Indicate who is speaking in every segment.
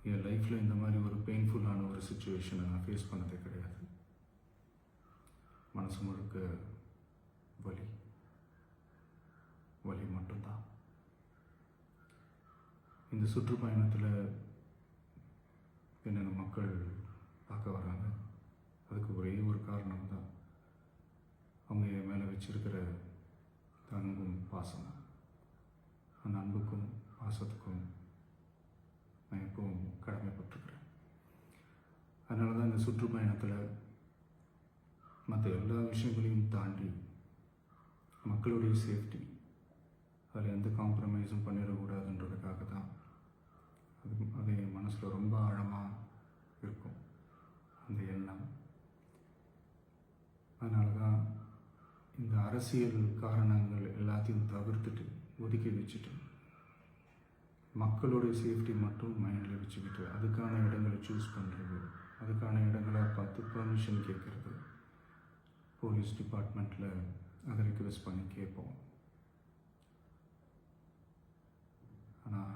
Speaker 1: என் லைஃப்பில் இந்த மாதிரி ஒரு பெயின்ஃபுல்லான ஒரு சுச்சுவேஷனை நான் ஃபேஸ் பண்ணதே கிடையாது. மனசு முழுக்க வலி வலி மட்டும்தான். இந்த சுற்றுப்பயணத்தில் என்னென்ன மக்கள் பார்க்க வராங்க, அதுக்கு ஒரே ஒரு காரணம் தான், அவங்க என் மேலே வச்சிருக்கிற அன்பும் பாசம். அந்த அன்புக்கும் பாசத்துக்கும் நான் எப்பவும் கடமைப்பட்டிருக்கிறேன். அதனால தான் இந்த சுற்றுப்பயணத்தில் மற்ற எல்லா விஷயங்களையும் தாண்டி மக்களுடைய சேஃப்டி, அதில் எந்த காம்ப்ரமைஸும் பண்ணிடக்கூடாதுன்றதுக்காக தான் அது என் மனசில் ரொம்ப ஆழமாக இருக்கும் அந்த எண்ணம். அதனால தான் இந்த அரசியல் காரணங்கள் எல்லாத்தையும் தவிர்த்துட்டு ஒதுக்கி வச்சுட்டு மக்களுடைய சேஃப்டி மட்டும் மைண்டில் வச்சுக்கிட்டு அதுக்கான இடங்களை சூஸ் பண்ணுறது, அதுக்கான இடங்களை பார்த்து பர்மிஷன் கேட்குறது, போலீஸ் டிபார்ட்மெண்ட்டில் அதை ரிக்வெஸ்ட் பண்ணி கேட்போம். ஆனால்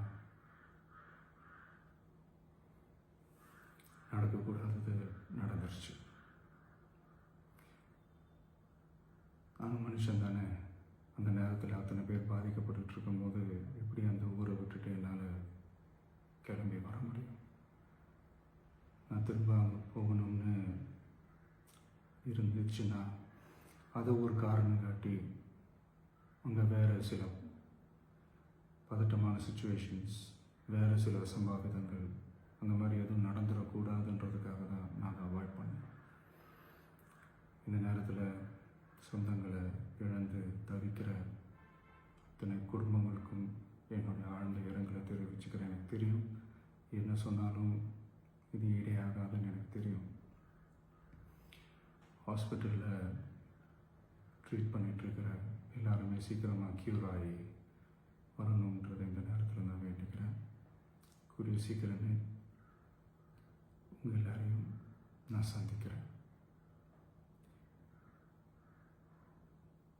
Speaker 1: நடக்கக்கூடாதது நடந்துருச்சு. நானும் மனுஷன் தானே. அந்த நேரத்தில் அத்தனை பேர் பாதிக்கப்பட்டு இருக்கும்போது எப்படி அந்த ஊரை விட்டுட்டு என்னால் கிளம்பி வர முடியும்? நான் திரும்ப அங்கே போகணும்னு இருந்துச்சுன்னா அதை ஒரு காரணம் காட்டி அங்கே வேறு சில பதட்டமான சுச்சுவேஷன்ஸ், வேறு சில சம்பாவிதங்கள், அந்த மாதிரி எதுவும் நடந்துடக்கூடாதுன்றதுக்காக தான் நான் அவாய்ட் பண்ணேன். இந்த நேரத்தில் சொந்தங்களை இழந்து தவிக்கிற அத்தனை குடும்பங்களுக்கும் என்னுடைய ஆழ்ந்த இரங்கலை தெரிவிச்சுக்கிறேன். எனக்கு தெரியும், என்ன சொன்னாலும் இது ஈடையாகாதுன்னு எனக்கு தெரியும். ஹாஸ்பிட்டலில் ட்ரீட் பண்ணிகிட்ருக்கிற எல்லாருமே சீக்கிரமாக க்யூர் ஆகி வரணுன்றதை இந்த நேரத்தில் நான் வேண்டிக்கிறேன். கூடிய சீக்கிரமே உங்கள் எல்லாரையும் நான் சந்திக்கிறேன்.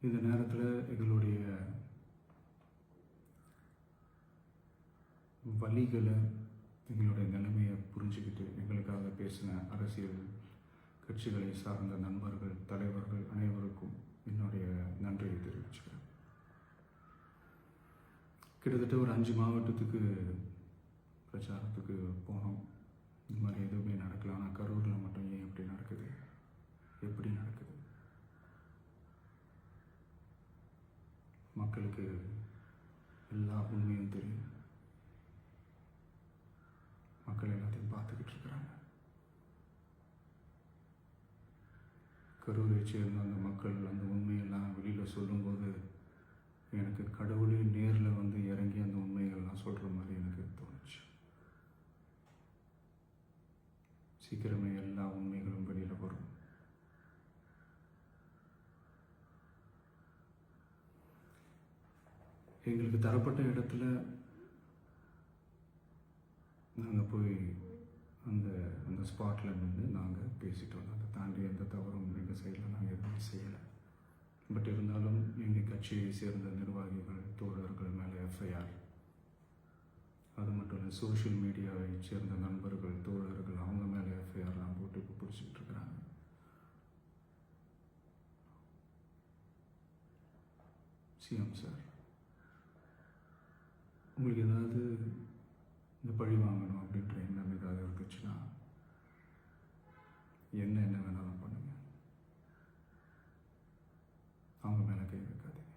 Speaker 1: இந்த நேரத்தில் எங்களுடைய வலிகளை, எங்களுடைய நிலைமையை புரிஞ்சுக்கிட்டு எங்களுக்காக பேசின அரசியல் கட்சிகளை சார்ந்த நண்பர்கள், தலைவர்கள் அனைவருக்கும் என்னுடைய நன்றியை தெரிவிச்சுக்கிறேன். கிட்டத்தட்ட ஒரு 5 மாவட்டத்துக்கு பிரச்சாரத்துக்கு போனோம். இந்த மாதிரி எதுவுமே நடக்கல. ஆனால் கரூரில் மட்டும் ஏன் எப்படி நடக்குது, எப்படி நடக்குது? மக்களுக்கு எல்லா உண்மையும் தெரியும். மக்கள் எல்லாத்தையும் பார்த்துக்கிட்டு இருக்கிறாங்க. கரூரை சேர்ந்த அந்த மக்கள் அந்த உண்மையெல்லாம் வெளியில் சொல்லும்போது எனக்கு கடவுளே நேரில் வந்து இறங்கி அந்த உண்மைகள்லாம் சொல்கிற மாதிரி எனக்கு தோணுச்சு. சீக்கிரமே எல்லா உண்மைகளும் வெளியில் வரும். எங்களுக்கு தரப்பட்ட இடத்துல நாங்கள் போய் அந்த ஸ்பாட்டில் நின்று நாங்கள் பேசிட்டு வந்தோம். அதை தாண்டி எந்த தவறும் எங்கள் சைடில் நாங்கள் எதுவும் செய்யலை. பட் இருந்தாலும் எங்கள் கட்சியை சேர்ந்த நிர்வாகிகள், தோழர்கள் மேலே எஃப்ஐஆர், அது மட்டும் இல்லை சோஷியல் மீடியாவை சேர்ந்த நண்பர்கள், தோழர்கள், அவங்க மேலே எஃப்ஐஆர்லாம் போட்டு இப்போ பிடிச்சிட்டு இருக்கிறாங்க. சிஎம் சார், உங்களுக்கு ஏதாவது இந்த பழி வாங்கணும் அப்படின்ற எண்ணம் ஏதாவது இருந்துச்சுன்னா என்ன வேணாலும் பண்ணுங்க. அவங்க மேலே கை வைக்காதீங்க.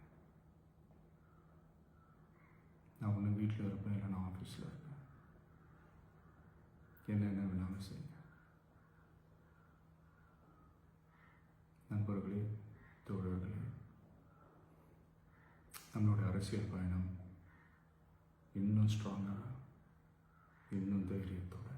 Speaker 1: நான் ஒன்று வீட்டில் இருப்பேன், இல்லை நான் ஆஃபீஸில் இருப்பேன். என்ன வேணாலும் செய்யுங்க. நண்பர்களே, தோழர்களே, நம்மளோட அரசியல் பயணம் இன்னும் ஸ்ட்ராங்காக, இன்னும் தைரியத்தோட